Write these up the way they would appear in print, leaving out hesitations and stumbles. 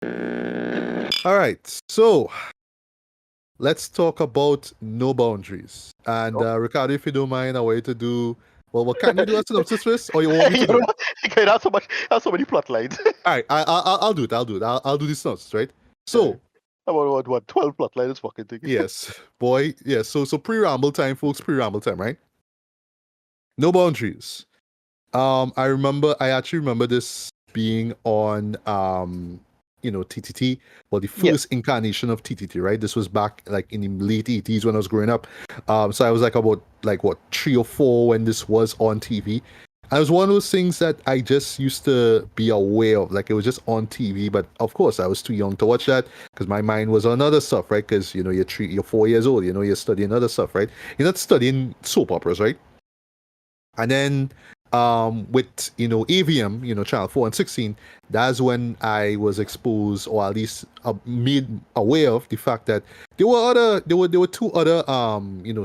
All right, so let's talk about No Boundaries. And Sure. Ricardo, if you don't mind, I want you to do. Well, can you do a synopsis first, or you want me to You do know, it? okay, that's so many plot lines. All right, I'll do it. I'll do it. I'll do the synopsis, right? Yeah. So, About what 12 plot lines fucking thing. yes, boy, yes. So pre-ramble time, folks. Pre-ramble time, right? No Boundaries. I actually remember this being on TTT, well, the Yeah. first incarnation of TTT, right? This was back like in the late 80s when I was growing up. So I was like about like what 3 or 4 when this was on TV. And it was one of those things that I just used to be aware of, like it was just on TV. But of course, I was too young to watch that because my mind was on other stuff, right? Because you're 4 years old, you're studying other stuff, right? You're not studying soap operas, right? And then with AVM, Channel 4 and 16, that's when I was exposed, or at least made aware of the fact that there were 2 other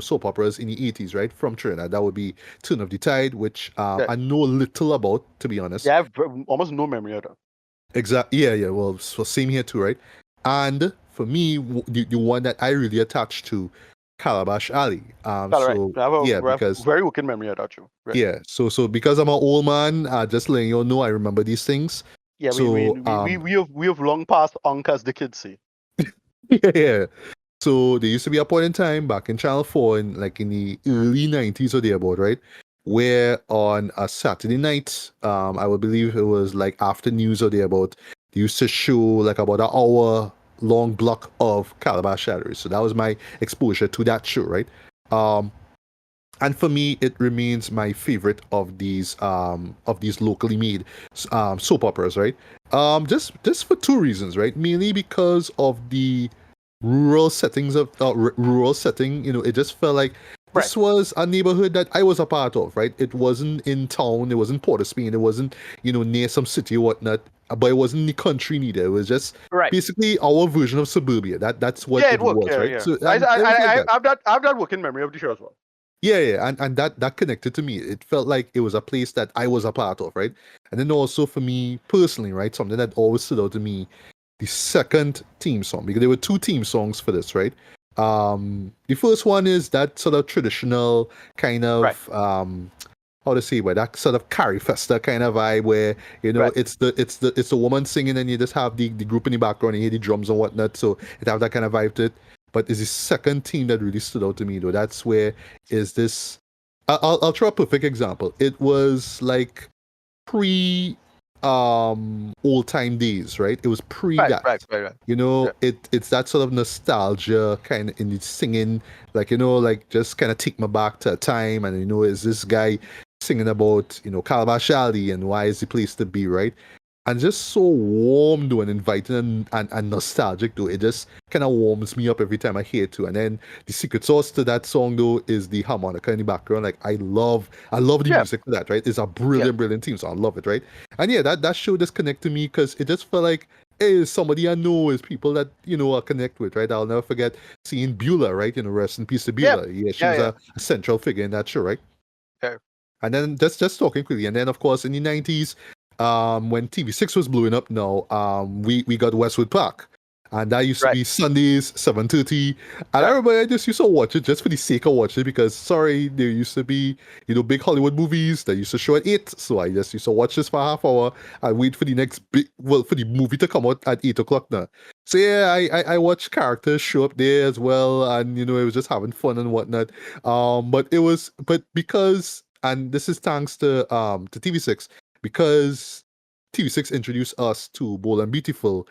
soap operas in the 80s, right, from Trinidad. That would be Turn of the Tide, which Yeah. I know little about, to be honest. Yeah, I have almost no memory of that. Exactly. Yeah. Well, so same here too, right? And for me, the one that I really attached to, Calabash Alley. All right. So I have yeah, I have because very working memory of that too. Right. yeah, so because I'm an old man, just letting you know, I remember these things. Yeah, So we have long passed Unk, as the kids say. yeah. So there used to be a point in time back in Channel 4 in like in the early 90s or thereabout, right? Where on a Saturday night, I would believe it was like after news or thereabout, they used to show like about an hour long block of Calabash Shadows. So that was my exposure to that show, right? Um, and for me, it remains my favorite of these locally made soap operas, right? Just for 2 reasons, right? Mainly because of the rural settings of rural setting. It just felt like Right. this was a neighborhood that I was a part of, right? It wasn't in town, it wasn't Port of Spain, it wasn't near some city or whatnot, but it wasn't in the country neither. It was just Right. basically our version of suburbia. That's what Yeah, it it worked. was, Yeah, right? yeah. So I and it was like that. I have that working memory of the show as well. Yeah, and that connected to me. It felt like it was a place that I was a part of, right? And then also for me personally, right, something that always stood out to me, the second theme song, because there were 2 theme songs for this, right? The first one is that sort of traditional kind Right. of how to say, but that sort of carry festa kind of vibe where Right. it's the woman singing and you just have the group in the background and you hear the drums and whatnot, so it have that kind of vibe to it. But it's the second theme that really stood out to me though. That's where is this. I'll try a perfect example. It was like pre old time days, right? It was pre Right. that. Right. Right. Right. Yeah. It's that sort of nostalgia kind of in the singing, like like just kind of take me back to a time, and is this guy singing about Calabash Alley and why is the place to be, right? And just so warm though and inviting and nostalgic though. It just kind of warms me up every time I hear it too. And then the secret sauce to that song though is the harmonica in the background. Like I love the Yeah. music for that, right? It's a brilliant theme song. I love it, right? And yeah, that show just connect to me because it just felt like hey, it's somebody I know, is people that I connect with, right? I'll never forget seeing Beulah, right? Rest in peace to Yeah. Beulah. Yeah, she Yeah. was Yeah. a central figure in that show, right? Yeah. And then just talking quickly, and then of course in the 90s, when TV6 was blowing up now, we got Westwood Park. And that used to Right. be Sundays, 7:30. And I Right. remember I just used to watch it just for the sake of watching it because sorry, there used to be, big Hollywood movies that used to show at 8. So I just used to watch this for a half hour and wait for the next for the movie to come out at 8 o'clock now. So yeah, I watched characters show up there as well, and it was just having fun and whatnot. But because, and this is thanks to TV6, because TV6 introduced us to Bold and Beautiful,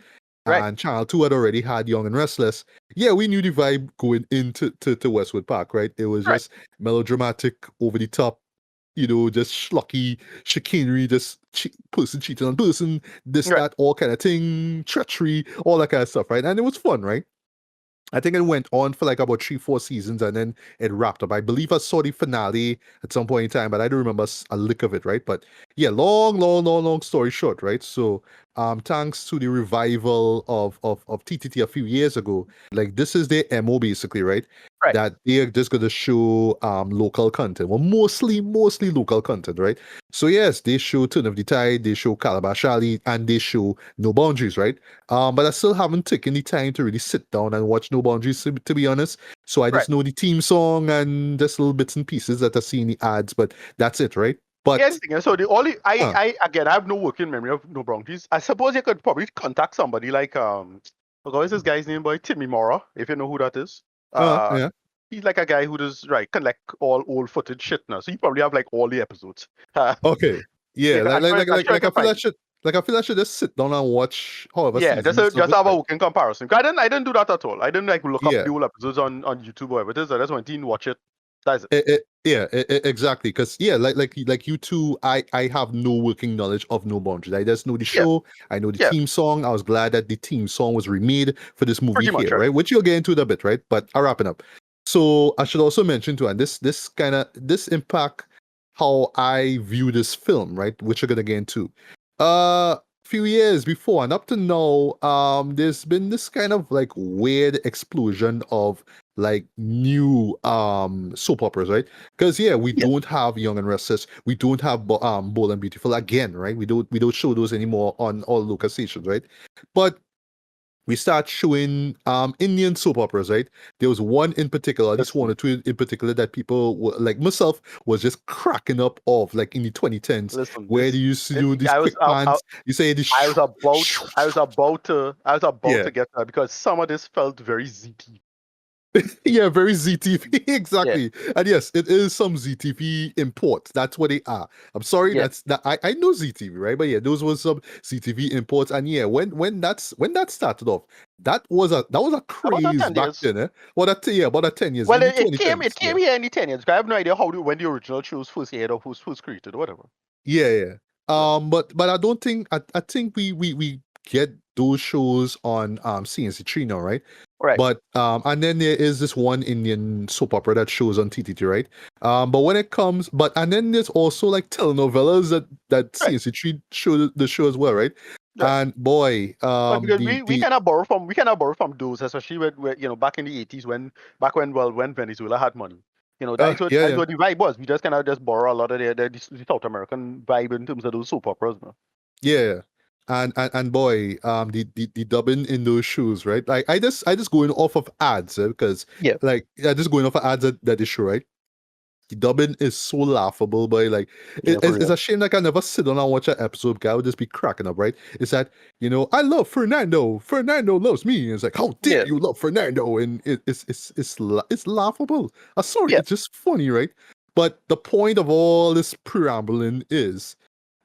Right. and Channel 2 had already had Young and Restless. Yeah, we knew the vibe going into to Westwood Park, right? It was Right. just melodramatic, over the top, just schlocky chicanery, just person cheating on person, this, Right. that, all kind of thing, treachery, all that kind of stuff, right? And it was fun, right? I think it went on for like about 3, 4 seasons and then it wrapped up. I believe I saw the finale at some point in time, but I don't remember a lick of it, right? But yeah, long story short, right? So thanks to the revival of TTT a few years ago, like this is their MO basically, right? Right. that they're just going to show local content. Well, mostly local content, right? So yes, they show Turn of the Tide, they show Calabash Alley, and they show No Boundaries, right? But I still haven't taken the time to really sit down and watch No Boundaries, to be honest. So I Right. just know the theme song and just little bits and pieces that I see in the ads, but that's it, right? Yeah, But anything. So the only uh, I again I have no working memory of No Boundaries. I suppose you could probably contact somebody like what is this guy's name, boy? Timmy Mora, if you know who that is. yeah, He's like a guy who does collect all old footage shit now. So you probably have like all the episodes. okay, yeah, I'm sure, I'm sure I I can feel find I it. should just sit down and watch however Yeah, seasons of just it, have a right? working comparison. 'Cause I didn't do that at all. I didn't like look up Yeah. the old episodes on YouTube or whatever it is. I just went in, watch it. That's it. Exactly. Because yeah, like you two, I have no working knowledge of No Boundaries. I just know the Yeah, show. I know the yeah, theme song. I was glad that the theme song was remade for this movie pretty much here, right. right? Which you'll get into in a bit, right? But I'll wrap it up. So I should also mention too, and this impact how I view this film, right? Which you're gonna get into. Few years before and up to now, there's been this kind of like weird explosion of like new soap operas, right? Because yeah, we Yeah, don't have Young and Restless, we don't have Bold and Beautiful again, right? We don't show those anymore on all local stations, right? But we start showing Indian soap operas, right? There was one in particular, at least one listen, or two in particular, that people were, like myself was just cracking up of, like in the 2010s, listen. where they used to do these I was quick pans. You say this, I was about yeah, to get that because some of this felt very ZT. yeah, very ZTV, Yeah, exactly. And yes, it is some ZTV imports. That's what they are. I'm sorry, yeah. I know ZTV, right? But yeah, those were some ZTV imports. And yeah, when that started off, that was a About that craze 10 back years. then, eh? About that 10 years Well, in the it 2010s. Yeah. came here in the 10 years. I have no idea when the original shows first aired or who's created or whatever. Yeah, yeah. Yeah. But I don't think I think we get those shows on CNC3 now, right? Right. But and then there is this one Indian soap opera that shows on TTT, right? But when it comes, but and then there's also like telenovelas that Right. CNC3 show the show as well, right? Yeah. And boy, Well, because we the we kind of borrow from those, especially when back in the 80s when Venezuela had money. yeah, That's yeah. what the vibe was. We just kind of just borrow a lot of the South American vibe in terms of those soap operas, man. Yeah. And boy, the dubbing in those shows, right? Like I just going off of ads, because Yeah. like I just going off of ads that they show, right? The dubbing is so laughable, but like Yeah, for it's real. a shame that I can never sit down and watch an episode because I would just be cracking up, right? It's that, I love Fernando. Fernando loves me. It's like, how Yeah. dare you love Fernando? And it's laughable. Sorry, Yeah. it's just funny, right? But the point of all this preambling is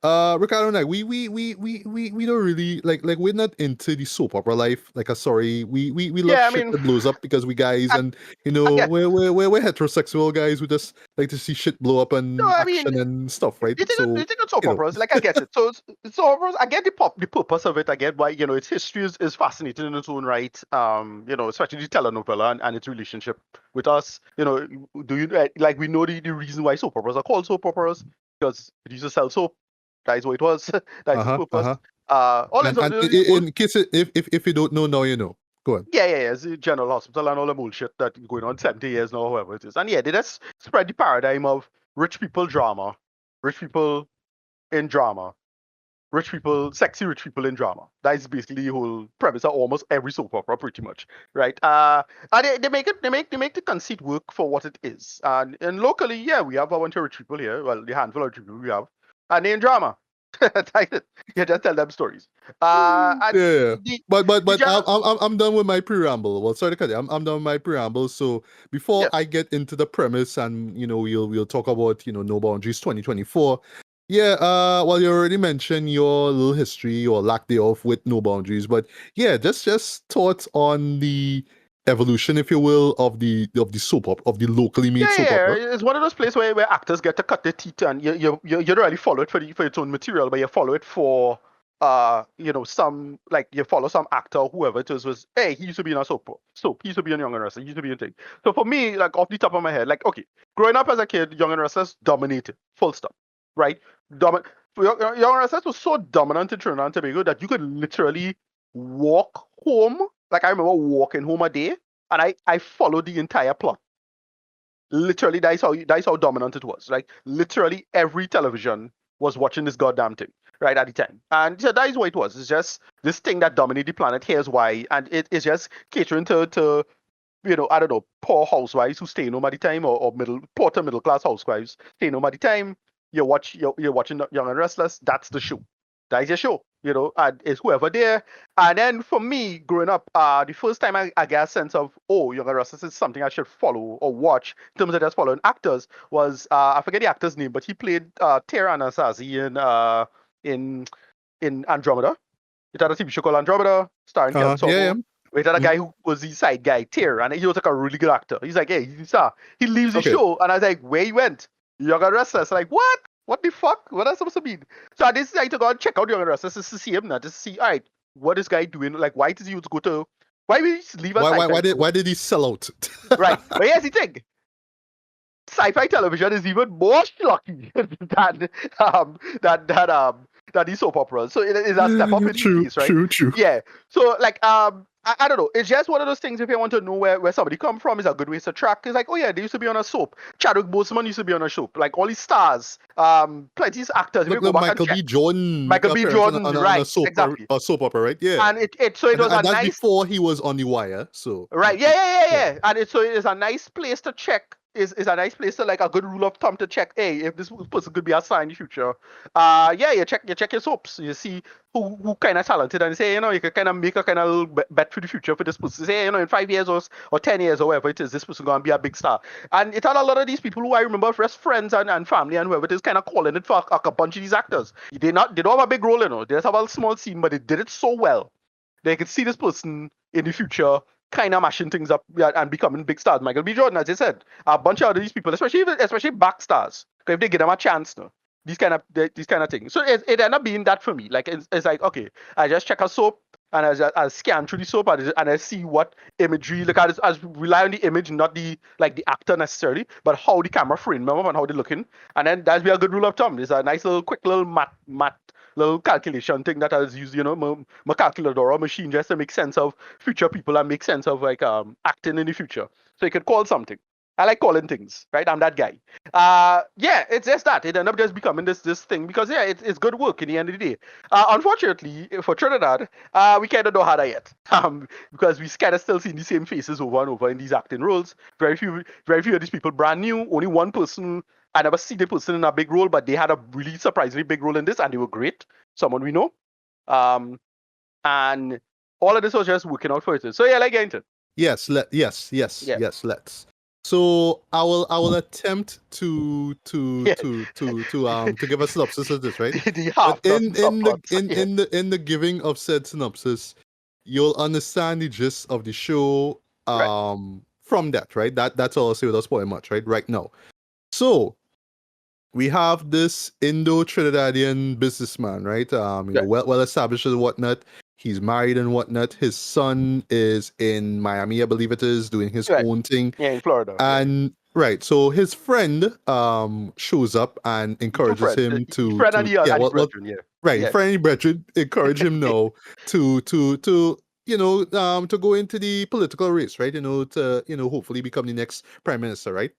Ricardo and I, we don't really like we're not into the soap opera life. Like, sorry, we love Yeah, I shit mean, that blows up because we guys, I, and I get we're heterosexual guys who just like to see shit blow up no, and I mean, action and stuff, right? the So thing with soap you know, operas, like I get it. So it's soap operas, I get the purpose of it. I get why its history is fascinating in its own right. Especially the telenovela and its relationship with us. Do you like we know the reason why soap operas are called soap operas because it used to sell soap. That is what it was. That is its purpose. uh-huh. All And its old, in case if you don't know now, you know. Go on. yeah, it's the General Hospital and all the bullshit that going on 70 years now, however it is. And yeah, they just spread the paradigm of rich people drama, rich people in drama, sexy rich people in drama. That is basically the whole premise of almost every soap opera, pretty much, right? And they make the conceit work for what it is. And locally, yeah, we have a bunch of rich people here. Well, the handful of rich people we have, and they in drama. That's it. You just tell them stories. And Yeah. the But general, I'm done with my preamble. Well, sorry to cut you. I'm done with my preamble. So before yeah, I get into the premise and we'll talk about No Boundaries 2024. Yeah, well, you already mentioned your little history or lack thereof with No Boundaries, but yeah, just thoughts on the evolution, if you will, of the soap opera, of the locally made soap yeah. opera. It's one of those places where actors get to cut their teeth, and you don't really follow it for its own material, but you follow it for some like you follow some actor or whoever it is was hey, he used to be in a soap, he used to be in Young and Restless, he used to be in thing. So for me, like off the top of my head, like okay, growing up as a kid, Young and Restless dominated, full stop, right? Domin- Young and Restless was so dominant in Trinidad and Tobago that you could literally walk home. Like I remember walking home a day, and I followed the entire plot Literally, that's how dominant it was. Like literally every television was watching this goddamn thing right at the time, and so that is what it was. It's just this thing that dominated the planet. Here's why, and it is just catering to I don't know, poor housewives who stay home at the time, or poor to middle class housewives staying home at the time. You're watching Young and Restless. That's the show. That is your show. And it's whoever there. And then for me, growing up, the first time I got a sense of, oh, Young and Restless is something I should follow or watch in terms of just following actors was, I forget the actor's name, but he played Tara Anasazi in Andromeda. It had a TV show called Andromeda, starring Ken Sobo. Yeah. We had a guy who was the side guy, Tyr, and he was like a really good actor. He's like, hey, he leaves the show, and I was like, where he went? Young and Restless. Like, what? What the fuck? What that's supposed to mean? So I decided to go and check out Young and Restless just to see him now, just to see, all right, what is guy doing? Like, why does he go to? Why will he leave us? Why did he sell out? Right, but here's the thing. Sci-fi television is even more schlocky than these soap operas. So it is a step up in the case, right? True. Yeah. So like I don't know. It's just one of those things. If you want to know where somebody come from, is a good way to track. It's like, oh yeah, they used to be on a soap. Chadwick Boseman used to be on a soap. Like all these stars, plenty of actors. Look, Michael B. Jordan. Michael B. Jordan, right? Exactly. A soap opera, right? Yeah. And it was a nice before he was on The Wire. So right, yeah. And it is a nice place to check. Is a nice place to, like, a good rule of thumb to check. Hey, if this person could be a star in the future, you check your soaps. You see who kind of talented, and say, you can kind of make a kind of bet for the future for this person. Say, in 5 years or 10 years or whatever it is, this person gonna be a big star. And it had a lot of these people who I remember, as friends and family and whoever it is, kind of calling it for a bunch of these actors. They don't have a big role, They just have a small scene, but they did it so well. They could see this person in the future kind of mashing things up and becoming big stars. Michael B. Jordan, as I said, a bunch of these people, especially back stars, if they give them a chance, these kind of things. So it ended up being that for me. Like it's like, okay, I just check a soap and I scan through the soap and I see what imagery. Look at it, I rely on the image, not the actor necessarily, but how the camera frame them and how they're looking. And then that's be a good rule of thumb. It's a nice little quick little math little calculation thing that I was used, my calculator or machine just to make sense of future people and make sense of acting in the future. So you could call something. I like calling things, right? I'm that guy. It's just that. It ended up just becoming this thing because it's good work in the end of the day. Unfortunately, for Trinidad, we kind of don't have that yet. Because we kind of still see the same faces over and over in these acting roles. Very few of these people brand new. Only one person. I never see the person in a big role, but they had a really surprisingly big role in this, and they were great. Someone we know. And all of this was just working out for it. So yeah, like get into it. Yes, let's. So I will attempt to give a synopsis of this, right? In the giving of said synopsis, you'll understand the gist of the show from that, right? That's all I'll say without spoiling much, right? Right now. So we have this Indo-Trinidadian businessman, right? Well established and whatnot. He's married and whatnot. His son is in Miami, I believe it is, doing his own thing. Yeah, in Florida. And right, so his friend shows up and encourages him to friend and the brethren, yeah. Right, friend and the brethren encourage him now to go into the political race, right? To hopefully become the next prime minister, right?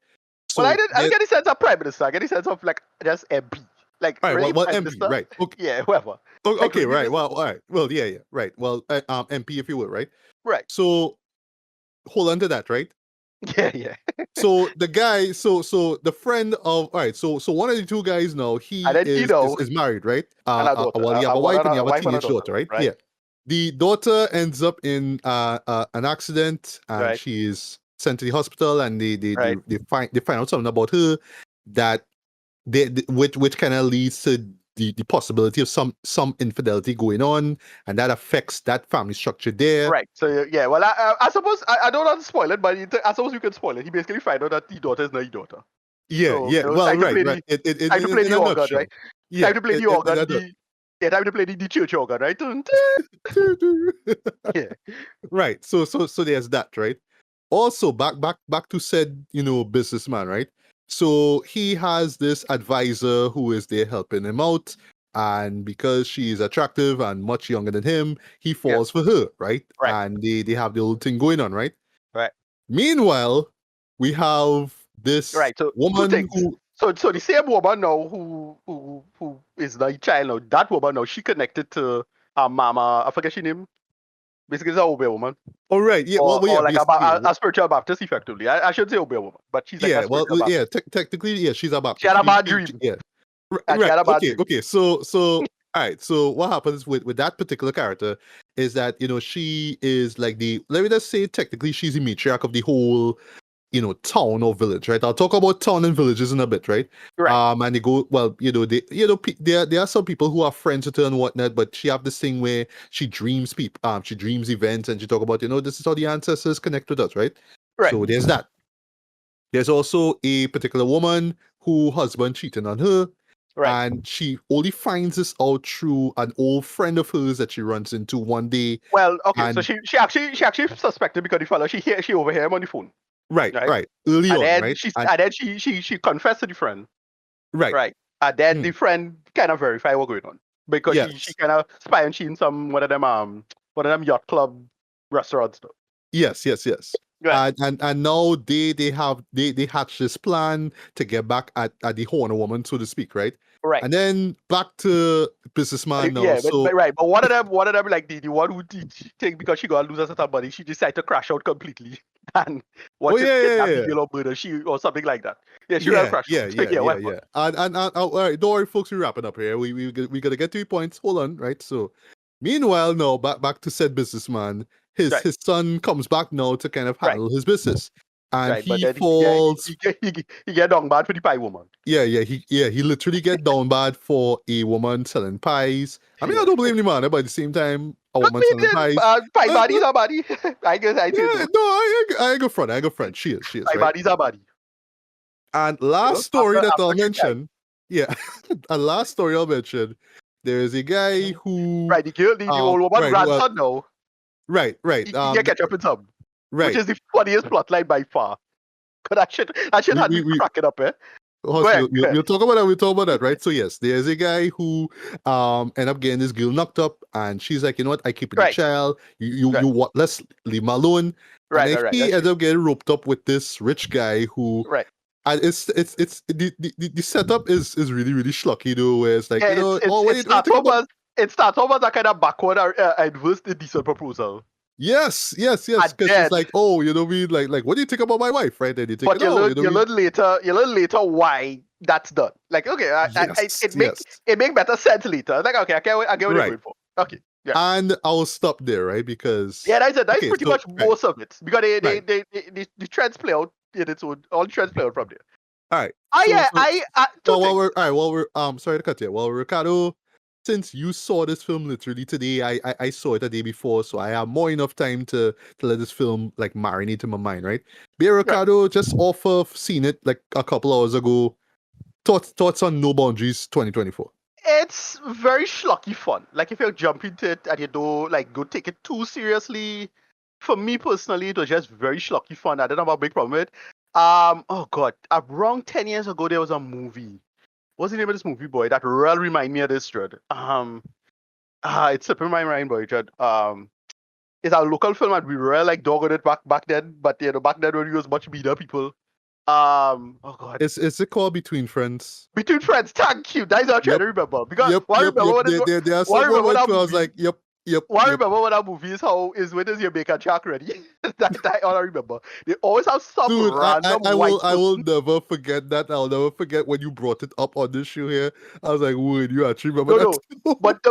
So I didn't get the sense of prime minister. I get the sense of just MP. Like, all right, really, well, MP, right? Okay. Yeah, whoever. Okay, right. Well, all right. Well, yeah, right. Well, MP, if you will, right? Right. So, hold on to that, right? Yeah. So the guy, so the friend of, all right. So one of the two guys now, he is married, right? Well, you have a wife and you have a teenage daughter, right? Yeah. The daughter ends up in an accident, and she is sent to the hospital, and they find out something about her that which kind of leads to the possibility of some infidelity going on, and that affects that family structure there. Right. So yeah. Well, I suppose I don't want to spoil it, but I suppose we can spoil it. He basically find out that the daughter is not his daughter. Yeah. So, well, right. Time to play the organ, right? Yeah. Time to play the organ. Time to play the church organ, right? Yeah. Right. So there's that, right? Also, back to said, businessman, right? So he has this advisor who is there helping him out, and because she is attractive and much younger than him, he falls for her, right? And they have the whole thing going on, right? Right. Meanwhile, we have this Right. So two woman things. who So the same woman now who is the child now, that woman now, she connected to her mama, I forget she name. Basically, it's a Obe woman. Or like basically, a spiritual Baptist, effectively. I should say Obe woman, but she's like a yeah, well, spiritual yeah, Baptist. technically, yeah, she's a She had Baptist. a bad dream. Yeah, And she right. had a bad Okay, dream. okay. So, all right. So, what happens with that particular character is that she is like let me just say technically she's the matriarch of the whole town or village, right? I'll talk about town and villages in a bit, right? Right. And they go, well, there are some people who are friends with her and whatnot, but she have this thing where she dreams she dreams events, and she talk about, this is how the ancestors connect with us, right? Right. So there's that. There's also a particular woman who husband cheating on her, Right. and she only finds this out through an old friend of hers that she runs into one day. Well, okay, so And she actually suspected because the fellow she overheard him on the phone. right, Right. right, early And on, then right? she confessed to the friend. Right. Right. And then Mm. the friend kind of verified what going on. Because she Yes. kind of spy on she in one of them yacht club restaurants stuff. Yes. Right. And now they hatch this plan to get back at the Horner woman, so to speak, right? Right. And then back to businessman now. Yeah, So but right. But one of them like the one who think because she got to lose a certain money, she decided to crash out completely and oh want to yeah, kidnap yeah, the yeah. girl or murder she or something like that. Yeah, she will Yeah, crash yeah, out. yeah, Yeah, yeah, what? yeah. And all right, don't worry, folks. We're wrapping up here. We gotta get to your points. Hold on, right? So, meanwhile, no, back to said businessman. Right. His son comes back now to kind of Right. handle his business, and Right. But he then falls. he get down bad for the pie woman. He literally get down bad for a woman selling pies. I mean, I Yeah. don't blame the man, but at the same time, a Don't woman selling blame them. pies. Pie But, bodies are body. I guess I say yeah, so. no, I go front. I go front. She is Pie right. bodies are body. And last story that I'll After good time. mention, yeah, a last story I'll mention. There is a guy who, Right, the old woman right, well, grandson now. right, He get catch up in some. Which right. is the funniest plotline by far. Cause that shit had me cracking up, eh? Go ahead. We'll talk about that. We'll talk about that, right? So yes, there's a guy who end up getting this girl knocked up, and she's like, you know what? I keep it a Right. child. You Right. what? Let's leave him alone. Right, And then right. he ends up getting roped up with this rich guy who, Right. and it's the setup is really really schlocky though, where it's like, Yeah, what do you think about? it starts off as a kind of backward adverse indecent proposal. Yes, because And it's then, like, oh, me, like, what do you think about my wife, right? And you think, but you learn later why that's done. Like, okay, it make better sense later. Like, okay, I get what you're going for. Okay. Yeah. And I'll stop there, right? Because that's pretty much most of it. Because the trends play out in its own. All the trends play out from there. All right. While we're sorry to cut you. Well, Ricardo, since you saw this film literally today, I saw it a day before, so I have more enough time to let this film like marinate in my mind, right? But Ricardo, just off of seeing it like a couple hours ago, thoughts on No Boundaries 2024. It's very schlocky fun. Like if you jump into it and you don't like go take it too seriously. For me personally, it was just very schlocky fun. I don't have a big problem with it. Oh god, around 10 years ago there was a movie. What's the name of this movie, boy? That really remind me of this, Judd. It's slipping my mind, boy, Judd. It's a local film and we really like dog on it back then, but back then when we was much meaner people. Oh god. Is it called Between Friends? Between Friends, thank you. That's what I'm trying to remember. Because I remember when I was like, yep. What I remember when that movie is when is your bacon jack ready? that all I remember. They always have some random I white will never forget that. I'll never forget when you brought it up on this show here. I was like, would you actually remember that? No. But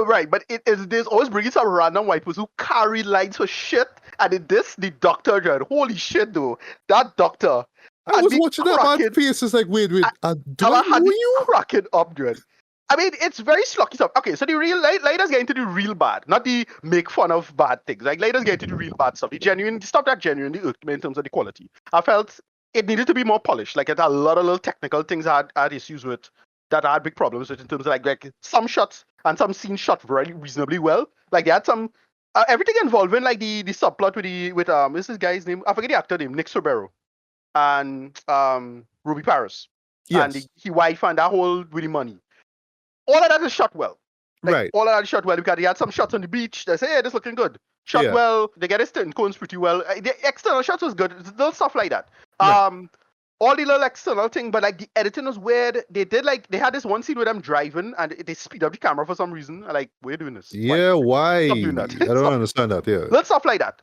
there's always bringing some random white person who carry lines for shit. And in this, the doctor, John, holy shit though. That doctor. I was watching that man's face. It's like, wait, do I know you? Cracking up, John. I mean, it's very schlocky stuff. Okay, so the real let us get into the real bad, not the make fun of bad things. Like let us get into the real bad stuff. The stuff that genuinely irked me in terms of the quality. I felt it needed to be more polished. Like it had a lot of little technical things I had issues with that I had big problems with in terms of like some shots and some scenes shot very reasonably well. Like they had some everything involving like the subplot with what's this guy's name? I forget the actor name, Nick Sobero and Ruby Paris. Yes. And he wife and that whole with the money. All of that is shot well. Right. All of that is shot well because they had some shots on the beach. They say, hey, this looking good. Shot well. They get his turn cones pretty well. The external shots was good. Little stuff like that. Right. all the little external thing, but like the editing was weird. They had this one scene with them driving and they speed up the camera for some reason. I'm like, we're doing this. Yeah, why? Stop doing that. I don't understand that. Yeah. Little stuff like that.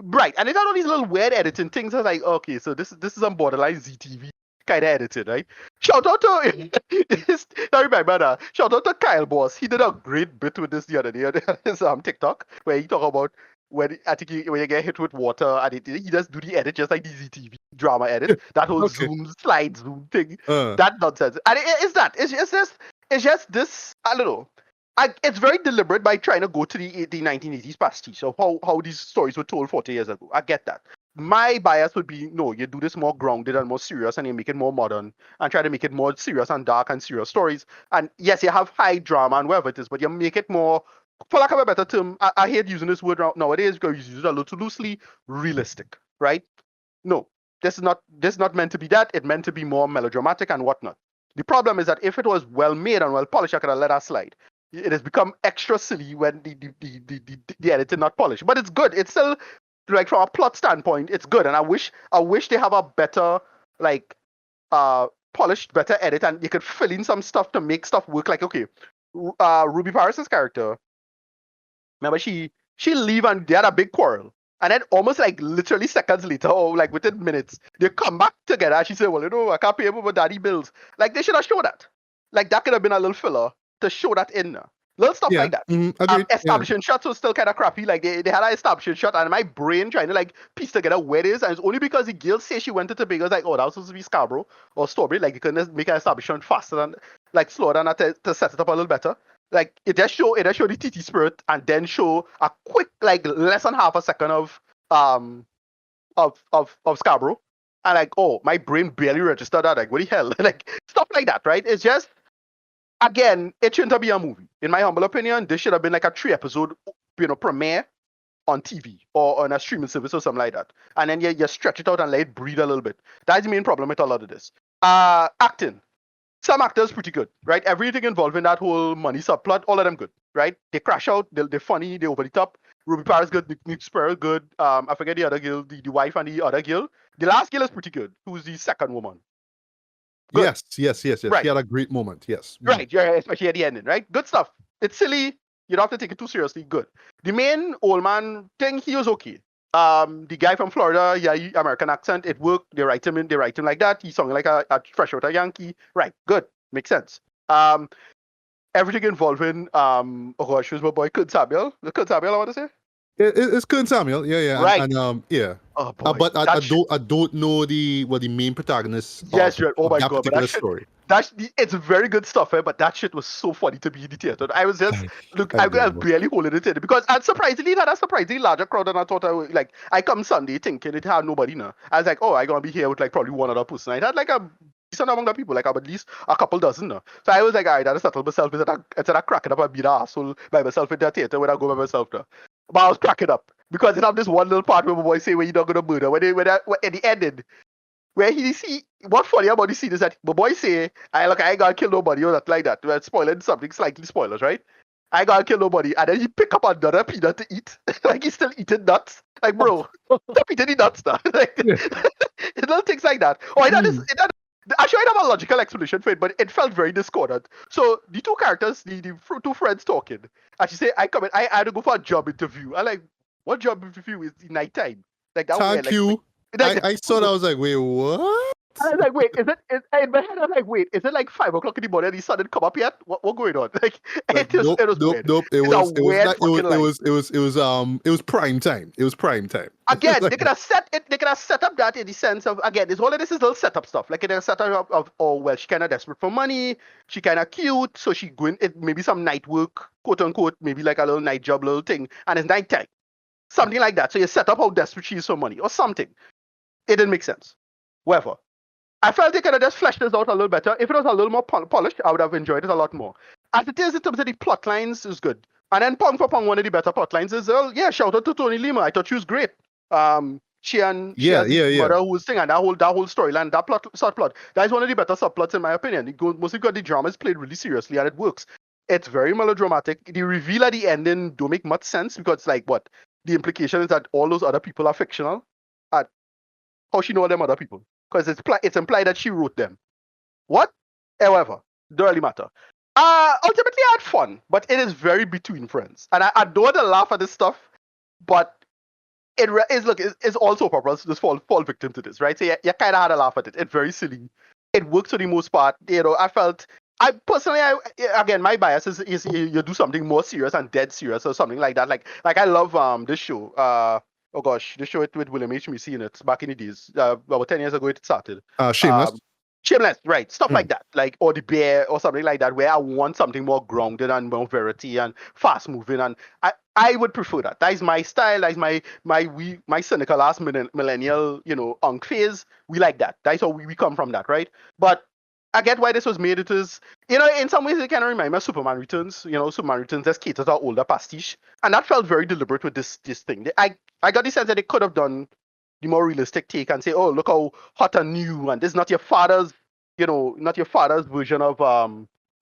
Right. And it had all these little weird editing things. I was like, okay, so this is some borderline ZTV kind of editing, right? Shout out to I remember that. Shout out to Kyle Boss. He did a great bit with this the other day on his TikTok where he talk about when when you get hit with water and he just do the edit just like the ZTV drama edit. That whole Okay. zoom thing. Uh, That nonsense. And it's just this, I don't know. It's very deliberate by trying to go to the 1980s pastiche of how these stories were told 40 years ago. I get that. My bias would be, no, you do this more grounded and more serious and you make it more modern and try to make it more serious and dark and serious stories. And yes, you have high drama and whatever it is, but you make it more, for lack of a better term, I hate using this word nowadays because you use it a little too loosely, realistic, right? No, this is not meant to be that. It's meant to be more melodramatic and whatnot. The problem is that if it was well made and well polished, I could have let that slide. It has become extra silly when the editing not polished. But it's good. It's still, like, from a plot standpoint, it's good. And I wish they have a better, like, polished, better edit, and you could fill in some stuff to make stuff work. Like, okay, Ruby Paris's character, remember she leave and they had a big quarrel. And then almost like literally seconds later, or like within minutes, they come back together and she said, well, I can't pay my daddy bills. Like, they should have showed that. Like, that could have been a little filler to show that in there. Little stuff like that. agreed. Establishing shots was still kind of crappy. Like, they had an establishing shot, and my brain trying to like piece together where it is, and it's only because the girl says she went to Tobago. Like, oh, that was supposed to be Scarborough or Strawberry. Like, you couldn't make an establishment faster than, like, slower than that to set it up a little better. Like, it just show the TT spirit, and then show a quick, like, less than half a second of Scarborough. And like, oh, my brain barely registered that. Like, what the hell? Like, stuff like that, right? It's just, again, it shouldn't be a movie. In my humble opinion, this should have been like a 3-episode, premiere on TV or on a streaming service or something like that. And then you stretch it out and let it breathe a little bit. That's the main problem with a lot of this. Acting. Some actors pretty good, right? Everything involving that whole money subplot, all of them good, right? They crash out, they're funny, they're over the top. Ruby Paris good, Nick Sparrow good. I forget the other girl, the wife and the other girl. The last girl is pretty good, who's the second woman. Good. Yes. Right. She had a great moment. Yes. Right, yeah, especially at the ending, right? Good stuff. It's silly. You don't have to take it too seriously. Good. The main old man thing, he was okay. The guy from Florida, yeah, American accent, it worked. They write him like that. He sounded like a fresh out a Yankee. Right, good. Makes sense. Everything involving oh gosh, who's my boy Kurt Samuel? Kurt Samuel, I want to say. It's Kurt Samuel. Yeah. Right. And yeah. Oh boy. But I don't know the main protagonist. Yes, right. Oh my god, but that shit, story. It's very good stuff, but that shit was so funny to be in the theater. I was just I was barely holding it in because, and surprisingly, it had a surprisingly larger crowd than I thought. I come Sunday thinking it had nobody now. I was like, oh, I gonna be here with like probably one other person. I had like a decent amount of people, like at least a couple dozen now. So I was like, alright, I'll settle myself instead of cracking up and being an asshole by myself in the theater when I go by myself now. But I was cracking up because it had this one little part where my boy say, "When you're not gonna murder," when at the ending, where he see what funny about the scene is that my boy say, I ain't gonna kill nobody or nothing like that. We're spoiling something, slightly spoilers, right? I ain't gonna kill nobody, and then he pick up another peanut to eat. Like, he's still eating nuts. Like, bro, stop eating the nuts now. Like, little things like that. Oh, actually, I don't have a logical explanation for it, but it felt very discordant. So the two characters, the two friends talking, and she say, I had to go for a job interview. I like, what job interview is the nighttime? Like, that Thank was you. like, I saw that. I was like, wait, what? I was like, wait, in my head, I was like, wait, is it like 5 o'clock in the morning and the sun didn't come up yet? What going on? Like, it was weird. Nope. It was prime time. It was prime time. Again, they could have set up that in the sense of, again, all of this is little setup stuff. Like, it is set up of, oh, well, she kind of desperate for money, she kind of cute, so she going, maybe some night work, quote unquote, maybe like a little night job, little thing, and it's nighttime. Something like that. So you set up how desperate she is for money or something. It didn't make sense. Whatever. I felt they could have just fleshed this out a little better. If it was a little more polished, I would have enjoyed it a lot more. As it is, in terms of the plot lines, is good. And then Pong for Pong, one of the better plot lines is, shout out to Tony Lima. I thought she was great. She and mother who was singing, that whole storyline, that subplot. That is one of the better subplots in my opinion. Mostly because the drama is played really seriously and it works. It's very melodramatic. The reveal at the ending don't make much sense because it's like, what? The implication is that all those other people are fictional. How she know them other people? because it's implied that she wrote them. What? However, don't really matter. Ultimately, I had fun, but it is very between friends, and I don't want to laugh at this stuff, but it's also purpose. Just fall victim to this, right? So you kind of had a laugh at it. It's very silly. It works for the most part. I felt. I personally, again, my bias is you do something more serious and dead serious or something like that. Like I love this show. Oh gosh, this show with William H. Macy in it back in the days. About 10 years ago it started. Shameless. Shameless, right? Stuff like that, like or the Bear or something like that, where I want something more grounded and more verity and fast moving, and I would prefer that. That is my style. That is my cynical ass millennial, unk phase. We like that. That's how we come from that, right? But I get why this was made. It is, in some ways it kind of reminds me of Superman Returns. Superman Returns just caters to our older pastiche, and that felt very deliberate with this thing. I got the sense that they could have done the more realistic take and say, oh, look how hot and new, and this is not your father's, not your father's version of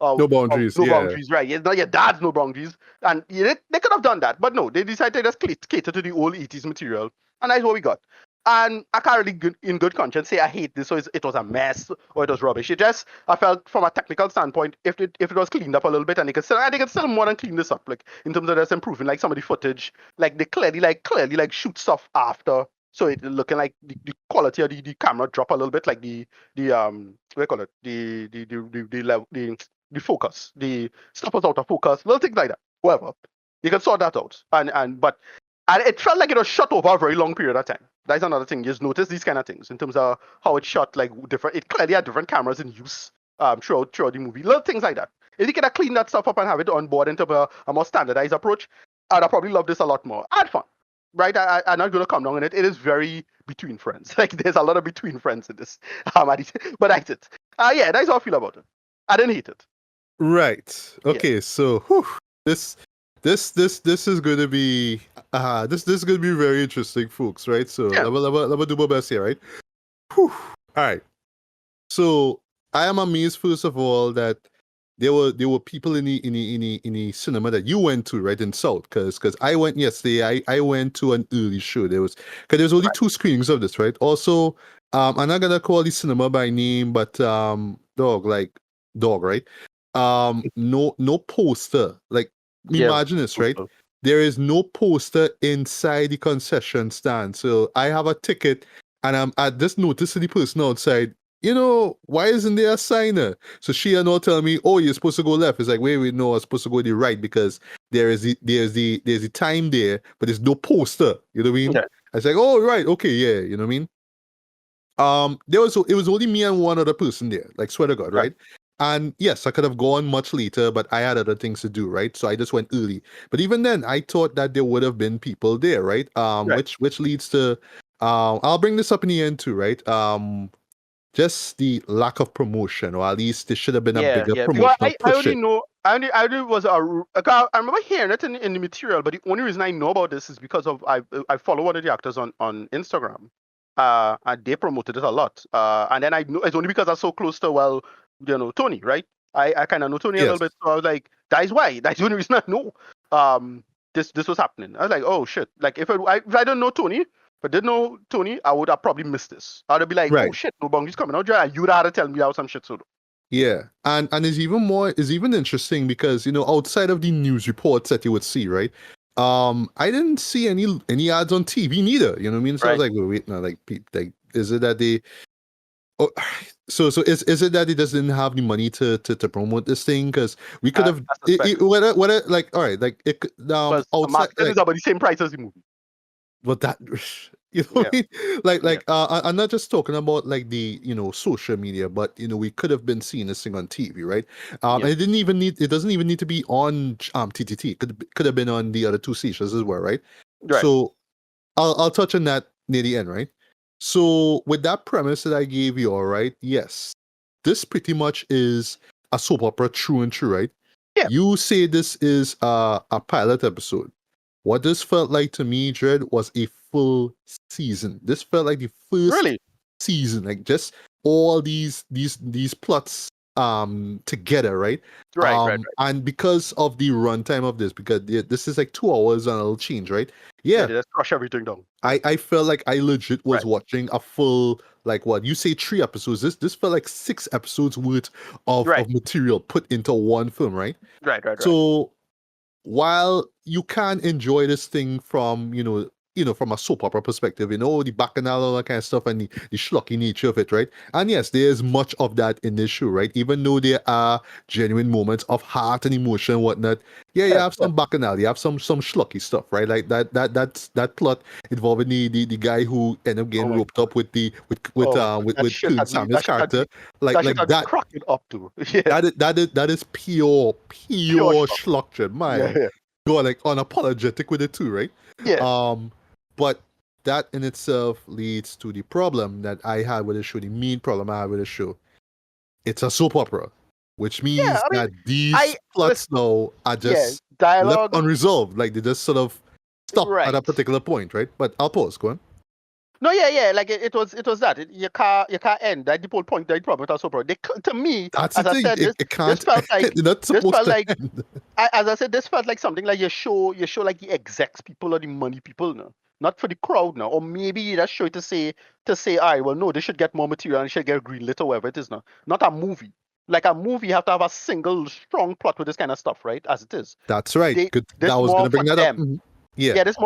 No boundaries. no boundaries, right? It's not your dad's no boundaries, and they could have done that, but no, they decided to just cater to the old 80s material, and that's what we got. And I can't really, in good conscience, say I hate this, or it was a mess, or it was rubbish. I felt from a technical standpoint, if it was cleaned up a little bit, and they could still more than clean this up, like in terms of just improving, like some of the footage, like they clearly shoot stuff after. So it looking like the quality of the camera drop a little bit, like the what do you call it, the focus, the stuff was out of focus, little things like that. Whatever, you can sort that out. And it felt like it was shot over a very long period of time. That's another thing. You just notice these kind of things in terms of how it's shot, like different. It clearly had different cameras in use throughout the movie, little things like that. If you could have cleaned that stuff up and have it on board into a more standardized approach, I'd have probably loved this a lot more. I had fun. Right, I'm not going to come down on it. It is very between friends. Like there's a lot of between friends in this. But that's it. Yeah, that's how I feel about it. I didn't hate it. Right. Okay. So this is going to be this is going to be very interesting, folks. Right. So let me do my best here. Right. All right. So I am amazed, first of all, that there were people in the cinema that you went to, right, in South, because I went yesterday. I went to an early show. There's only 2 screenings of this, right? Also, I'm not gonna call the cinema by name, but dog, right? No poster. Like, imagine this, right? There is no poster inside the concession stand. So I have a ticket, and I just noticed the person outside. Why isn't there a signer? So she and all tell me, oh, you're supposed to go left. It's like, wait, no, I'm supposed to go the right because there's the time there, but there's no poster. You know what I mean? Yeah. I was like, oh, right, okay, yeah, you know what I mean? It was only me and one other person there, like, swear to God, right? And yes, I could have gone much later, but I had other things to do, right? So I just went early. But even then, I thought that there would have been people there, right? Which leads to I'll bring this up in the end too, right? Just the lack of promotion, or at least there should have been a bigger promotion. I only know. I only was I remember hearing it in the material, but the only reason I know about this is because of I follow one of the actors on Instagram, and they promoted it a lot. And then I know it's only because I'm so close to Tony, right? I kind of know Tony a little bit, so I was like, that is why. That's the only reason I know. This was happening. I was like, oh shit! Like if I don't know Tony. If I didn't know Tony, I would have probably missed this. I would be like, oh shit, no boundaries coming out. You would have to tell me out some shit so. Yeah, and it's even interesting because outside of the news reports that you would see, right? I didn't see any ads on TV neither. You know what I mean? So I was like, wait, now, like, is it that they? Oh, so is it that he doesn't have the money to promote this thing? Because we could have whether like, all right, like it outside, like, is about the same price as the movie. But that, what I mean? Like I'm not just talking about like the social media, but we could have been seeing this thing on TV, right? And it doesn't even need to be on TTT. It could have been on the other 2 stations as well, right? So I'll touch on that near the end, right? So with that premise that I gave you, all right, yes, this pretty much is a soap opera true and true, right? Yeah. You say this is a pilot episode. What this felt like to me, Dread, was a full season. This felt like the first season, like just all these plots together, right? Right. And because of the runtime of this, because this is like 2 hours and a little change, right? Yeah, Yeah, they just crush everything down. I felt like I legit was Right. watching a full, like, what you say, 3 episodes. This felt like 6 episodes worth Right. of material put into one film, right? Right. So while you can enjoy this thing from, from a soap opera perspective, the bacchanal, all that kind of stuff, and the schlocky nature of it, right? And yes, there's much of that in this show, right? Even though there are genuine moments of heart and emotion and whatnot, yeah, you Yeah, have yeah. some bacchanal, you have some schlocky stuff, right? Like that plot involving the guy who ended up Oh getting my leped up with the with oh my god. That with shit Kurt had me Samuel's character, that shit like had me that. cracking up to. Yeah. That is pure Pure schlock. schlock, Yeah, my yeah. God, like unapologetic with it too, right? Yeah. But that in itself leads to the problem that I had with the show, the main problem I had with the show. It's a soap opera, which Yeah, means I mean, that these I plots listen, now are yeah, just left dialogue, unresolved. Like they just sort of stop at a right. particular point, right? But I'll pause, go on. No, yeah. Like it was that. You can't end. That's the whole point. That's the problem with our soap opera. To me, That's the as I thing. said, It this can't, felt like it's not this supposed felt to like end. as I said, this felt like something like you show like the execs people or the money people now, not for the crowd now, or maybe you just show it to say, all right, well, no, they should get more material and it should get greenlit or whatever it is now. Not a movie. Like a movie, you have to have a single strong plot with this kind of stuff, right? As it is, That's right. they Good. That this was going more to for bring that up. them. Yeah, Yeah, this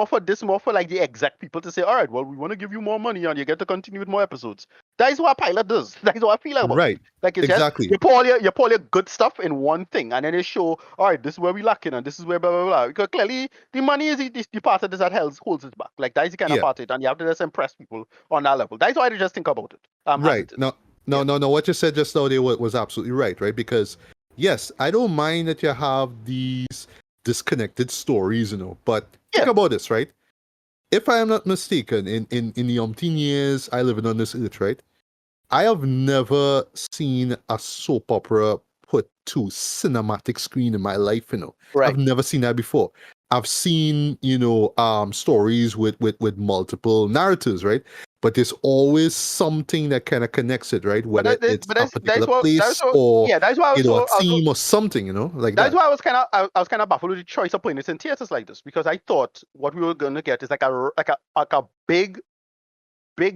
more for like the exec people to say, all right, well, we want to give you more money and you get to continue with more episodes. That is what a pilot does. That is what I feel like about it. right. Like it's just Exactly. you pour all your good stuff in one thing, and then they show, all right, this is where we lacking, and this is where blah blah blah. Because clearly the money is the part of this that holds it back. Like that is the kind of Yeah. part of it, and you have to just impress people on that level. That's why I just think about it. As Right. it is. No, no, Yeah. no, no. What you said just now there was absolutely right, right? Because yes, I don't mind that you have these disconnected stories, but think Yeah. about this, right? If I am not mistaken, in the umpteen years I living on this earth, right? I have never seen a soap opera put to cinematic screen in my life, I've Right. never seen that before. I've seen, stories with multiple narratives, right? But there's always something that kind of connects it, right? But Whether it's but a that's particular what that's place what or, yeah that's why a theme or something, like that's that. why I was kind of baffled with the choice of putting it in theaters like this, because I thought what we were gonna get is like a big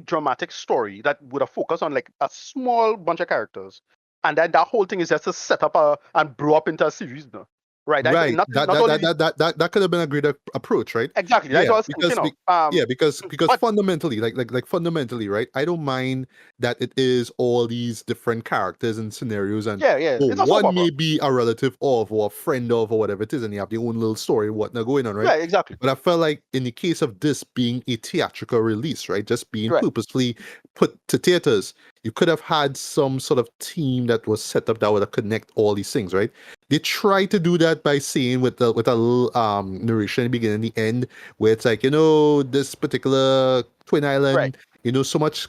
dramatic story that would have focused on like a small bunch of characters, and then that whole thing is just to set up and blow up into a series now. Right. That's Right. not That not that only that that that that, that could have been a great approach, right? exactly. That's Yeah, what I was because thinking of. because But fundamentally, like fundamentally, right? I don't mind that it is all these different characters and scenarios, and yeah, it's a soap one opera. may be a relative of or a friend of or whatever it is, and you have your own little story, whatnot going on, right? Right. Exactly. But I felt like in the case of this being a theatrical release, right, just being Right. purposefully put to theaters, you could have had some sort of team that was set up that would have connect all these things, right? They try to do that by saying with a little narration in the beginning and the end, where it's like, this particular Twin Right. Island, so much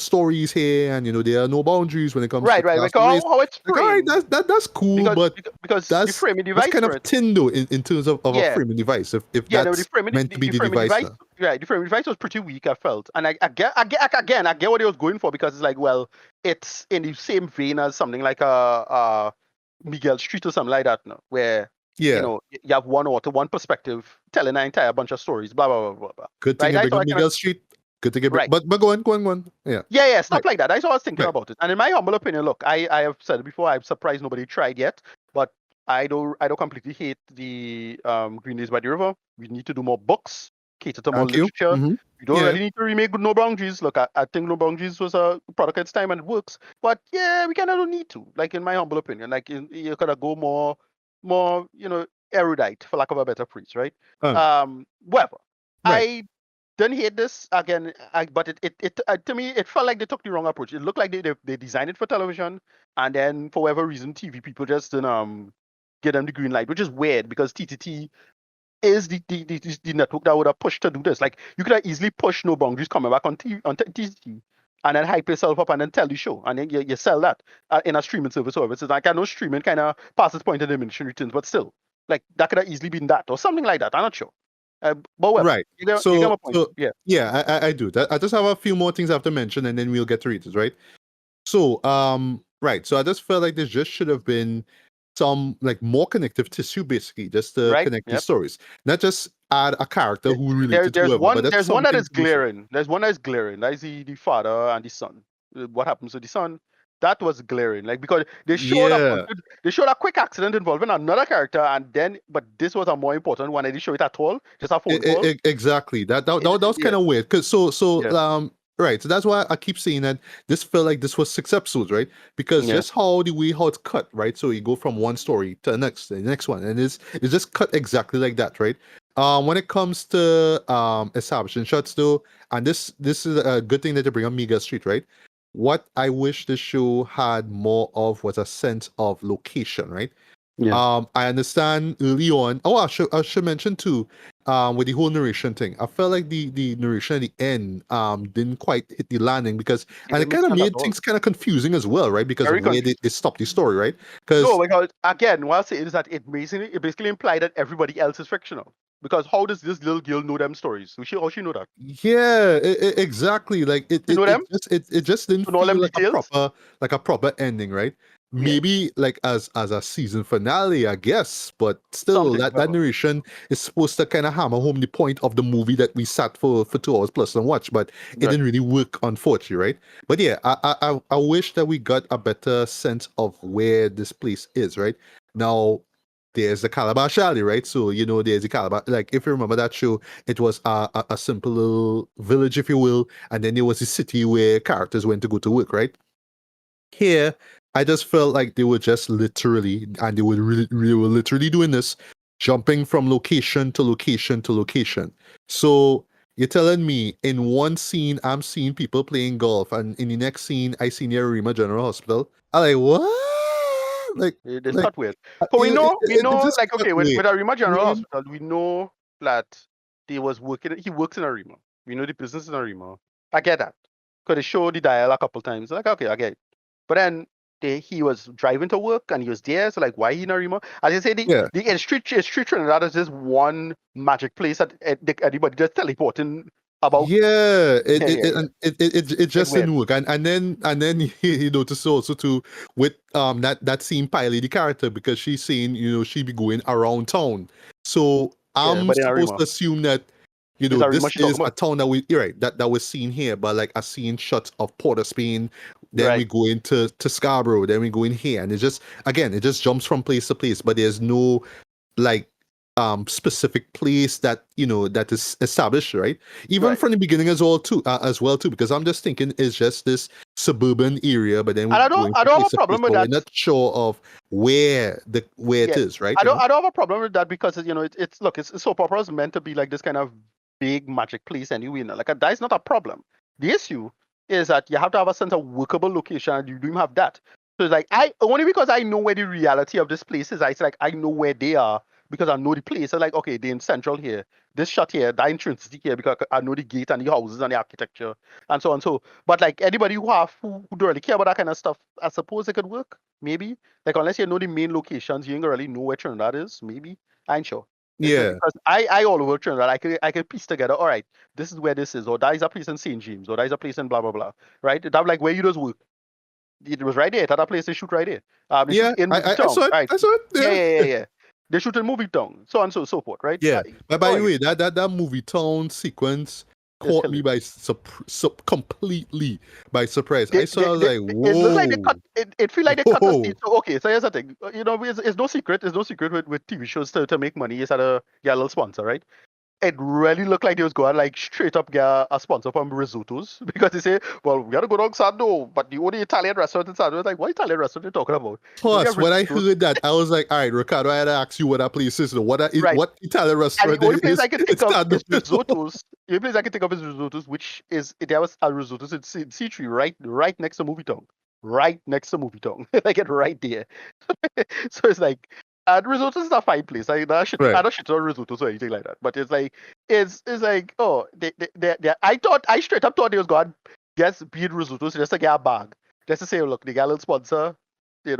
stories here, and there are no boundaries when it comes to Right. class Because or race. how it's Like, all right, framed, that's cool, because but the that's framing that's device kind for of it. tin though in terms of a Yeah. framing device, if Yeah, no, the that's framing, meant to be the the framing device device, now. right? The framing device was pretty weak, I felt, and I get what he was going for, because it's like, well, it's in the same vein as something like Miguel Street or something like that, no, where Yeah. you have one author, one perspective, telling an entire bunch of stories, blah blah blah blah blah. Good thing Right? you That's bring how up I kind of Miguel Street. Good thing you bring, right. but go on. Yeah. Yeah, Right. stuff like that. That's what I was thinking Right. about it. And in my humble opinion, look, I have said it before, I'm surprised nobody tried yet, but I don't completely hate the Green Days by the River. We need to do more books, cater to more Thank you. literature. We don't Yeah. really need to remake No Boundaries. Look, I think No Boundaries was a product of its time and it works. But yeah, we kind of don't need to. Like, in my humble opinion, like you could go more, erudite, for lack of a better phrase, right? Uh, Whatever. right. I didn't hate this again, but it to me it felt like they took the wrong approach. It looked like they designed it for television, and then for whatever reason, TV people just didn't give them the green light, which is weird, because TTT is the network that would have pushed to do this. Like, you could have easily pushed No Boundaries coming back on TV on TTT, and then hype yourself up and then tell the show, and then you sell that in a streaming service. Or it's like, I know streaming kind of passes point of diminishing returns, but still, like, that could have easily been that or something like that. I'm not sure. But whatever. Right. You get my point. Yeah. Yeah, I do. I just have a few more things I have to mention, and then we'll get to read it, right? So, Right. So I just felt like there just should have been some like more connective tissue, basically, just to Right? connect these Yep. stories. Not just add a character who related to There's whoever, but one that's there's one that something is to do so. glaring. There's one that is glaring. That is the father and the son. What happens to the son? That was glaring. Like because Yeah. they showed a quick accident involving another character, and then but this was a more important one. They didn't show it at all. Just a phone call. Exactly. That was Yeah. kind of weird. Cause so Yeah. right. So that's why I keep saying that this felt like this was 6 episodes, right? Because Yeah. just how it's cut, right? So you go from one story to the next one, and it's just cut exactly like that, right? When it comes to establishing shots though, and this is a good thing that they bring on Mega Street, right? What I wish the show had more of was a sense of location, right? Yeah. I understand early on. Oh, I should mention too, with the whole narration thing. I felt like the narration at the end didn't quite hit the landing because It and it didn't make kind of sense at made all. things kind of confusing as well, right? Because of Very where confusing. they stopped the story, right? No, Because because again, what I say is that it basically implied that everybody else is fictional. Because how does this little girl know them stories? How she know that? yeah, exactly. Like it, She it know it them? just it just didn't She know all feel them details? like a proper ending, right? Yeah. Maybe like as a season finale, I guess, but still Something, that whatever. narration is supposed to kind of hammer home the point of the movie that we sat for 2 hours plus and watch, but it Right. didn't really work, unfortunately, right? But yeah, I wish that we got a better sense of where this place is, right? Now there's the Calabash Alley, right? So there's the Calabash. Like if you remember that show, it was a simple little village, if you will, and then there was a city where characters went to go to work, right? Here, I just felt like they were just literally, and they were literally doing this, jumping from location to location to location. So you're telling me in one scene I'm seeing people playing golf, and in the next scene I see near Rima General Hospital. I'm like, what? It's Like, not weird. So we it know, just like, felt okay, with weird. Arima You know General what I mean? Hospital, we know that he works in Arima. We know the business in Arima. I get that. Because they show the dial a couple times. Like, okay, I get it. But then he was driving to work and he was there, so like, why he in Arima? As you say, Yeah. the street Trinidad is just one magic place that anybody just teleporting about. Yeah, Yeah, yeah, yeah. it It's just weird. didn't work, and then he noticed also too with that scene Piley the character because she's saying she be going around town, so Yeah, I'm but in supposed Arima. to assume that It's Arima this she talking is a about. town that you're right, that was seen here, but like a scene shot of Port of Spain, then we Right. go into Scarborough, then we go in here, and it just jumps from place to place, but there's no like specific place that that is established, right? Even Right. from the beginning as well too, because I'm just thinking it's just this suburban area, but then we're And going I from don't have place a to place, problem with but we're that. not sure of where it Yeah, is, right? I don't have a problem with that because it's look, it's soap opera is meant to be like this kind of big magic place anyway. Like that is not a problem. The issue is that you have to have a sense of workable location, and you don't have that. So it's like I only because I know where the reality of this place is. It's like I know where they are because I know the place. So like okay, they're in central here, this shot here, that entrance here because I know the gate and the houses and the architecture and so on. So, but like anybody who don't really care about that kind of stuff, I suppose it could work maybe. Like unless you know the main locations, you ain't gonna really know where Trinidad is. Maybe I ain't sure. It's like Yeah, because I all over Trinidad. I could piece together. All right, this is where this is, or that is a place in St James, or that is a place in blah blah blah. Right? That like where you just work. It was right there. That place they shoot right there. They shoot yeah, in movie I town. saw it, Right? I saw it. Yeah, Yeah, yeah, yeah, yeah. They shoot in movie town. So on so forth. Right? yeah. But by Oh, the way, that movie town sequence it's caught me hilarious. by completely by surprise. I saw, I was like, It looks like they whoa, cut it feel like they cut the scene. whoa. So okay, so here's the thing. It's no secret. It's no secret with TV shows to make money. It's at a get a little sponsor, right? It really looked like they was going like straight up get a sponsor from risottos because they say, well, we gotta go down Sando, but the only Italian restaurant in Sando is like, what Italian restaurant are you talking about? We Plus, have when I risottos, heard that, I was like, all right, Ricardo, I had to ask you what that place is. right? What Italian And the restaurant only place is I can think it's of not is the risottos. The only place I can think of is risottos, which is there was a risottos in C3, right next to Movie Town. Right next to Movie Town. Like it right there. So it's like risotto is a fine place. I Right. don't shit on risotto or anything like that. But it's like oh they I straight up thought they was going guess beat risotto just to get a bag. Just to say look they got a little sponsor. they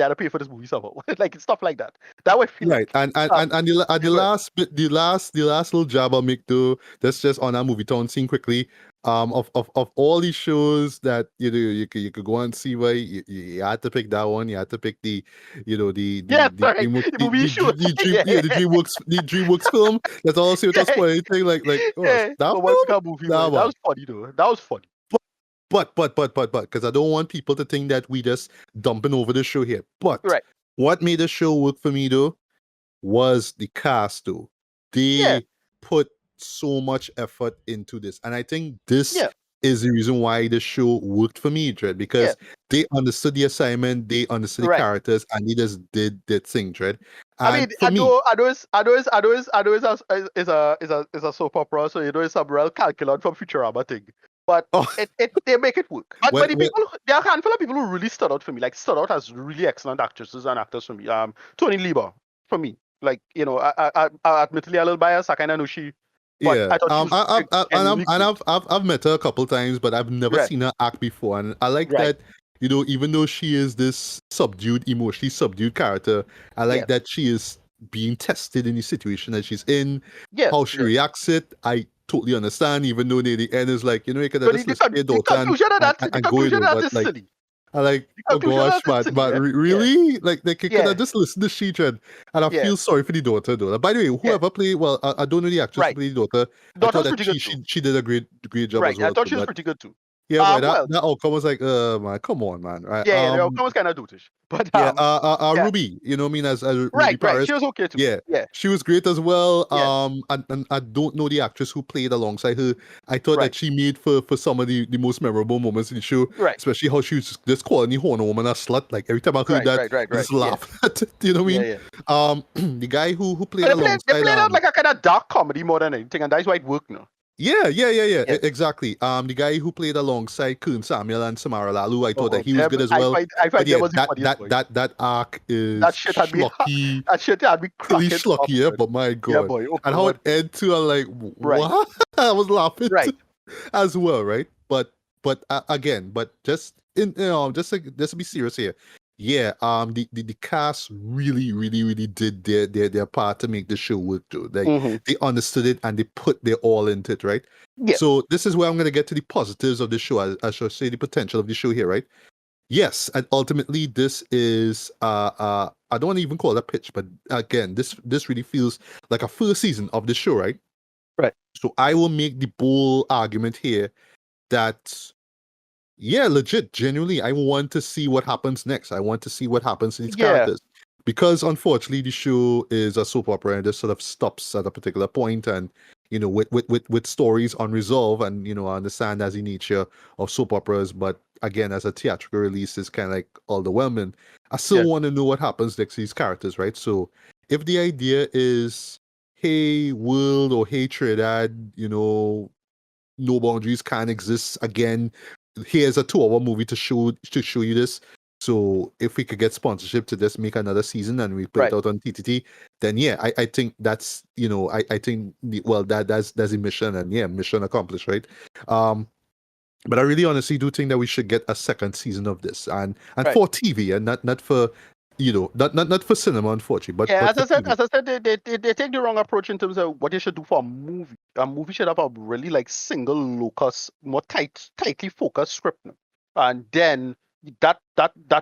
had to pay for this movie somehow. Like it's stuff like that. That would feel Right, like. and the Yeah, go ahead. last bit, the last little jab I'll make though, that's just on our movie town scene quickly. Of all these shows that you could go and see, why you had to pick that one. You had to pick Yeah, the sorry. DreamWorks The movie show. Yeah, the DreamWorks film. That's all. See without yeah, spoiling anything. Like yeah. that But one film, big movie, that man. That one. was funny though. That was funny. But, because I don't want people to think that we just dumping over the show here. But Right. what made the show work for me though was the cast though. Yeah. They put so much effort into this. And I think this Yeah. is the reason why the show worked for me, Dred, Yeah. because they understood the assignment, they understood the Right. characters, and they just did their thing, Dred. I And mean, for me, I know is a soap opera, so it's some real calculate from Futurama thing. But oh, they make it work. But the when people, there are a handful of people who really stood out for me, like stood out as really excellent actresses and actors for me. Tony Lieber for me, like I admittedly a little biased. I kind of know she, but yeah, I thought she was genuinely great. I've met her a couple times, but I've never Right, seen her act before, and I like right, that. Even though she is this subdued, emotionally subdued character, I yeah, like that she is being tested in the situation that she's in, yes, how she yes. reacts it. I totally understand, even though near the end is like, you could have But just listen to your daughter the and go, conclusion of that but is like, silly. I like, The oh conclusion of gosh, that is man, silly. Yeah, yeah, really? Like, they could have yeah, just listened to Sheehan. And I yeah, feel sorry for the daughter, though. By the way, yeah. whoever played, well, I don't know the actress who Right. played the daughter. I thought Daughter's that pretty good too. she did a great job Right. as I well, thought too. she was But pretty good too. yeah, boy, Well, that outcome was like, man, come on, man. Right? yeah, the outcome was kind of dotish. But Yeah, yeah. Ruby, you know what I mean, as Ruby Right, right. Paris. She was okay too. Yeah, Yeah, she was great as well. yeah. And I don't know the actress who played alongside her. I thought Right, that she made for some of the most memorable moments in the show, right, especially how she was just calling the Horner woman a slut. Like every time I heard right, that, right, right, I right. just Yeah, laughed at it. You know what I yeah, mean? yeah. The guy who played But they alongside played out like a kind of dark comedy more than anything, and that's why it worked now. yeah, Yeah. exactly. The guy who played alongside Kun Samuel and Samara Lalu, I thought that Oh, he was good as I well. find But that yeah, was the funniest boy. that arc That is shit had me schlocky, that shit had me silly cracking up, schlocky, yeah, man. but my Yeah, god. boy. Oh, And how God. it ended too, I'm like, Right, what? I was laughing right. as well, right? But again, but just just to be serious here. Yeah, the cast really did their part to make the show work too. Like Mm-hmm. they understood it and they put their all into it, right? Yeah, So this is where I'm gonna get to the positives of the show. I should say the potential of the show here, right? Yes, and ultimately this is I don't want to even call it a pitch, but again, this really feels like a first season of the show, right? right. So I will make the bold argument here that yeah, legit, genuinely, I want to see what happens next. I want to see what happens to these Yeah, characters. Because unfortunately the show is a soap opera and it sort of stops at a particular point and with stories unresolved and I understand as the nature of soap operas, but again as a theatrical release is kind of like underwhelming. I still yeah, want to know what happens next to these characters, right? So if the idea is hey world or hey Trinidad, no boundaries can exist again. Here's a 2-hour movie to show you this. So if we could get sponsorship to just make another season and we put it right. out on TTT, then yeah, I think that's I think that's a mission and yeah, mission accomplished, right? But I really honestly do think that we should get a second season of this and Right. for TV and not for not for cinema, unfortunately, Yeah, but for TV. as I said, they take the wrong approach in terms of what you should do for a movie. A movie should have a really like single locus, more tightly focused script, now. And then that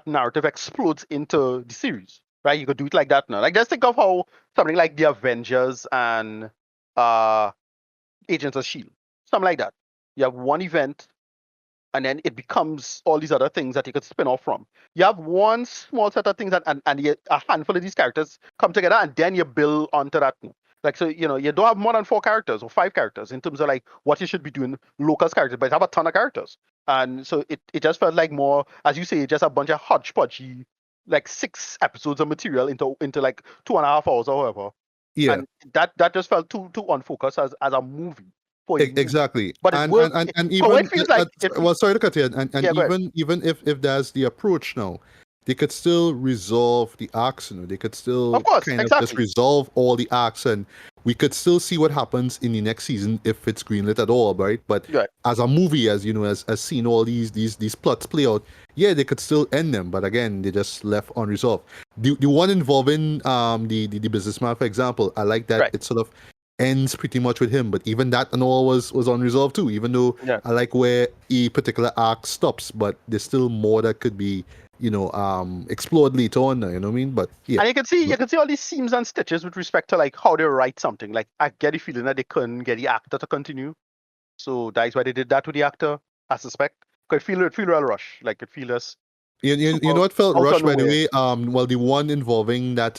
narrative explodes into the series, right? You could do it like that now. Like just think of how something like the Avengers and uh Agents of Shield, something like that. You have one event and then it becomes all these other things that you could spin off from. You have one small set of things and a handful of these characters come together and then you build onto that. Like, so, you don't have more than 4 characters or 5 characters in terms of like what you should be doing, locus characters, but you have a ton of characters. And so it just felt like more, as you say, just a bunch of hodgepodgey, like 6 episodes of material into like 2.5 hours or whatever. Yeah. And that just felt too unfocused as a movie for a movie. Exactly, But it worked. and For what even it feels like, well, sorry to cut you, and yeah, go ahead. even if there's the approach now, they could still resolve the arcs, they could Of still course, kind of just exactly. resolve all the arcs, and we could still see what happens in the next season if it's greenlit at all, right? But Right. as a movie, as you know, as seeing all these plots play out, yeah, they could still end them, but again, they just left unresolved. The one involving the businessman, for example, I like that Right. it sort of ends pretty much with him, but even that and all was unresolved too. Even though Yeah. I like where a particular arc stops, but there's still more that could be explored later on. You know what I mean? But yeah, And you can see all these seams and stitches with respect to like how they write something. Like I get the feeling that they couldn't get the actor to continue. So that's why they did that with the actor, I suspect. Could feel real rush. Like it feels you super know what felt out of rushed by the nowhere. way. Well, the one involving that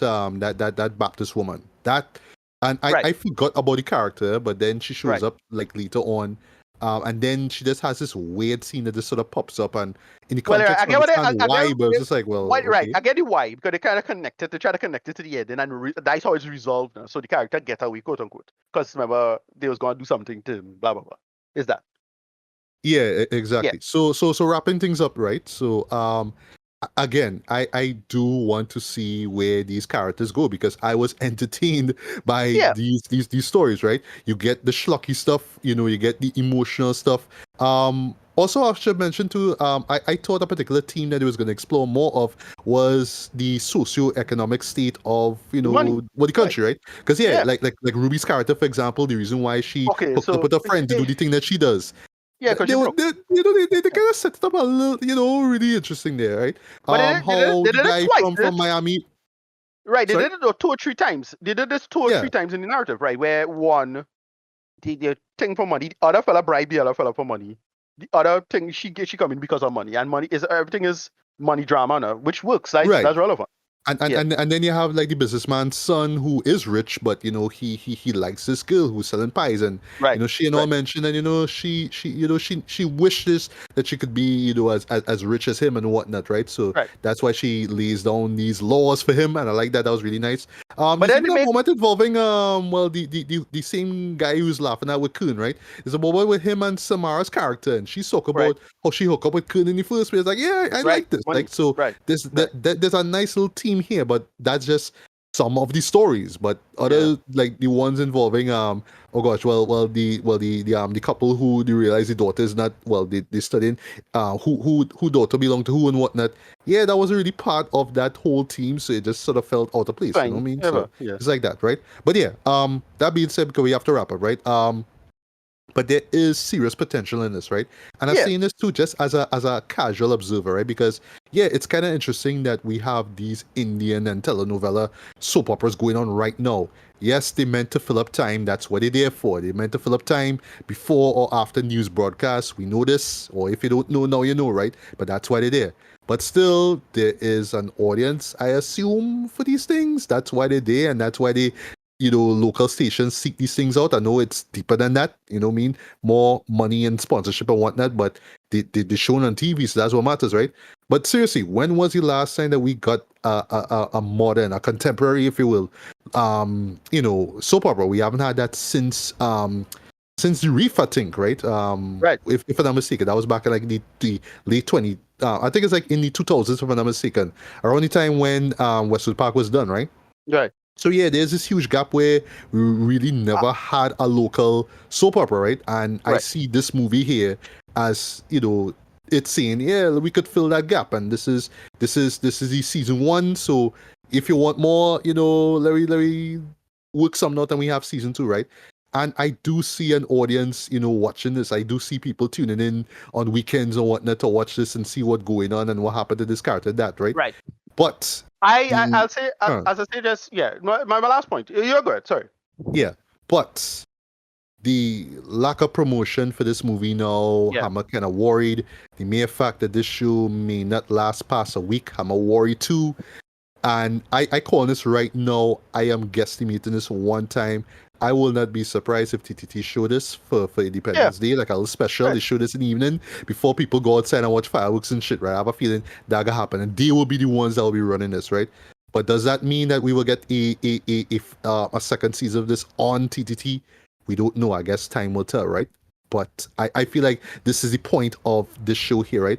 Baptist woman that, and Right, I forgot about the character, but then she shows right. up like later on. And then she just has this weird scene that just sort of pops up, and in the Well, context, I I get what understand I get why, but it's just like, well, why, right. okay. I get the why because they kind of connect it. They try to connect it to the ending, and that's how it's resolved now. So the character get away, quote unquote. Because remember they was going to do something to him, blah blah blah. Is that? Yeah, Yeah, exactly. So wrapping things up, right? So again, I do want to see where these characters go because I was entertained by yeah. these stories, right? You get the schlocky stuff, you get the emotional stuff. Also, I should mention too, I thought a particular theme that it was going to explore more of was the socio-economic state of, The money, well, the right? country, right? Because yeah, Yeah. like Ruby's character, for example, the reason why she Okay, hooked up so with her friend to do the thing that she does, yeah, because they you were broke. they Yeah. kind of set it up a little, really interesting there, right? But How they the did it guy twice. from Miami, Right, they sorry, did it though, 2 or 3 times. They did this two or yeah, three times in the narrative, right? Where one, the thing for money, the other fella bribed the other fella for money. The other thing, she come in because of money, and money is everything is money drama now, which works. right. That's relevant. Yeah, And then you have like the businessman's son who is rich, but he likes this girl who's selling pies, and right, she and all right, mentioned, and she wishes that she could be as rich as him and whatnot, right? So right. that's why she lays down these laws for him, and I like that. That was really nice. But There's then even they a made moment involving well the same guy who's laughing at with Kun, right? There's a moment with him and Samara's character, and she talk right, about how she hooked up with Kun in the first place. Like, yeah, I right, like this. money, Like, so right, right. there's a nice little team here, but that's just some of the stories. But Yeah, other like the ones involving oh gosh, the couple who they realize the daughter is not well, they studying who daughter belong to who and whatnot. Yeah, that wasn't really part of that whole team, so it just sort of felt out of place. You know what fine, I mean? So ever, yeah, it's like that, right? But yeah, that being said, because we have to wrap up, right? But there is serious potential in this, right? And I'm yeah, saying this too just as a casual observer, right? Because yeah, it's kind of interesting that we have these Indian and telenovela soap operas going on right now. Yes, they meant to fill up time. That's what they're there for. They meant to fill up time before or after news broadcasts. We know this, or if you don't know now, you know, right? But that's why they're there. But still, there is an audience, I assume, for these things. That's why they're there, and that's why they local stations seek these things out. I know it's deeper than that, you know what I mean? More money and sponsorship and whatnot, but they're shown on TV, so that's what matters, right? But seriously, when was the last time that we got a modern, a contemporary, if you will, soap opera? We haven't had that since the Reef, I think, right? right, If I'm not mistaken, that was back in like the late 20. I think it's like in the 2000s, if I'm not mistaken, around the time when Westwood Park was done, right? right. So yeah, there's this huge gap where we really never had a local soap opera, right? And I Right. see this movie here as it's saying, yeah, we could fill that gap, and this is the season one. So if you want more, let me work something out, and we have season two, right? And I do see an audience, watching this. I do see people tuning in on weekends and whatnot to watch this and see what's going on and what happened to this character, that, right? Right. But I'll say as I say just yeah. My last point. You're good. Sorry. yeah, but the lack of promotion for this movie now, Yeah. I'm kind of worried. The mere fact that this show may not last past a week, I'm a worry too. And I call this right now, I am guesstimating this one time. I will not be surprised if TTT show this for Yeah. Independence Day, like a little special. Right. They show this in the evening before people go outside and watch fireworks and shit, right? I have a feeling that gonna happen. And they will be the ones that will be running this, right? But does that mean that we will get a second season of this on TTT? We don't know. I guess time will tell, right? But I feel like this is the point of this show here, right?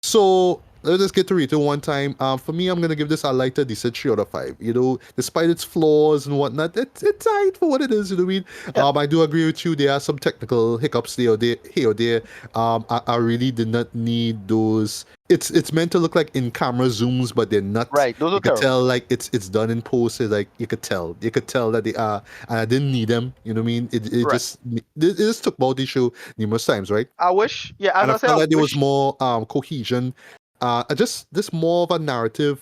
So let's just get to rate it one time. For me, I'm gonna give this a lighter, decent 3 out of 5. You know, despite its flaws and whatnot, it's alright for what it is. You know what I mean? Yeah. I do agree with you. There are some technical hiccups here or there. I really did not need those. It's meant to look like in camera zooms, but they're not. Right. Those You are could terrible. tell like it's done in post. It's like you could tell that they are, and I didn't need them. You know what I mean? Right. It just took about the show numerous times, right? I wish, yeah, as And I I say, felt I like there was wish, more cohesion, just this more of a narrative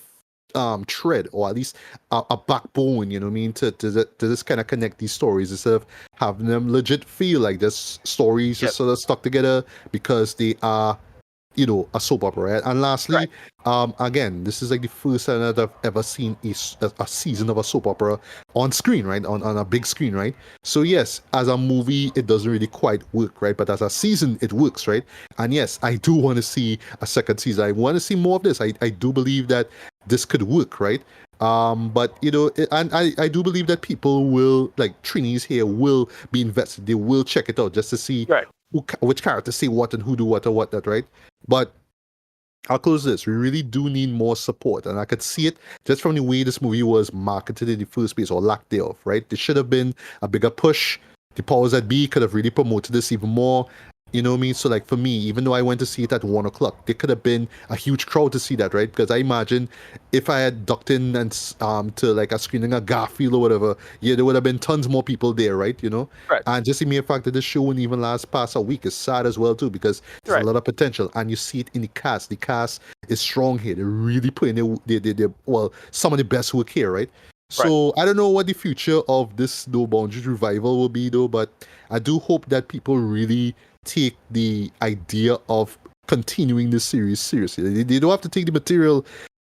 thread, or at least a backbone, you know what I mean, to just kind of connect these stories instead of having them legit feel like just stories Yep. just sort of stuck together because they are, you know, a soap opera. Right? And lastly, again, this is like the first time that I've ever seen a season of a soap opera on screen, right? On a big screen, right? So yes, as a movie, it doesn't really quite work, right? But as a season, it works, right? And yes, I do want to see a second season. I want to see more of this. I do believe that this could work, right? But you know, and I do believe that people will, like Trinis here, will be invested. They will check it out just to see right, which characters say what and who do what or what that, right? But I'll close this. We really do need more support, and I could see it just from the way this movie was marketed in the first place, or lack thereof, right? There should have been a bigger push. The powers that be could have really promoted this even more. You know what I mean? So, like for me, even though I went to see it at 1 o'clock, there could have been a huge crowd to see that, right? Because I imagine if I had ducked in and to like a screening of Garfield or whatever, yeah, there would have been tons more people there, right? You know, right, and just the mere fact that this show wouldn't even last past a week is sad as well too, because there's right, a lot of potential, and you see it in the cast. The cast is strong here. They're really putting well, some of the best work here, right? right. So I don't know what the future of this No Boundaries revival will be though, but I do hope that people really take the idea of continuing this series seriously. They don't have to take the material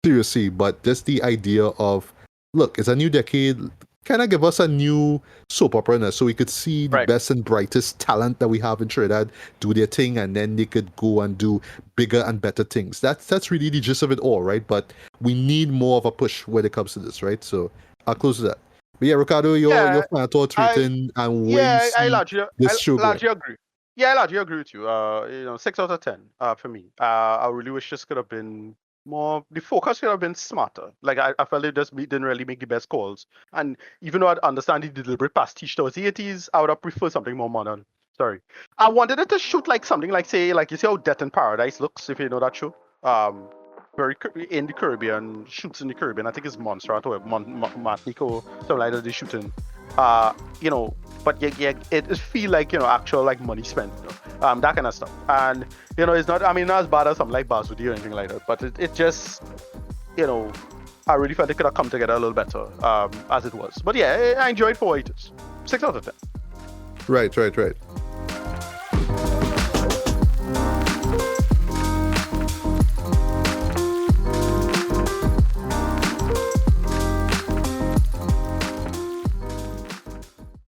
seriously, but just the idea of, look, it's a new decade. Kind of give us a new soap opera now, so we could see the Right. best and brightest talent that we have in Trinidad do their thing, and then they could go and do bigger and better things. That's really the gist of it all, right? But we need more of a push when it comes to this, right? So I'll close with that. But yeah, Ricardo, your Yeah, final thoughts I written and where you yeah, see this show going. largely agree. Yeah, I largely agree with you. 6 out of 10. For me. I really wish this could have been more. The focus could have been smarter. Like I felt it just didn't really make the best calls. And even though I understand the deliberate pastiche towards the 80s, I would have preferred something more modern. Sorry, I wanted it to shoot like something like, say, like you see how Death in Paradise looks, if you know that show. Very in the Caribbean, shoots in the Caribbean. I think it's Montserrat or Martinico, something like that. They shoot in. You know, but yeah, it feel like, actual like money spent, that kind of stuff. And it's not, I mean, not as bad as something like Basudi or anything like that, but it just, I really felt it could have come together a little better, as it was. But yeah, I enjoyed 4 8s, 6 out of 10. Right.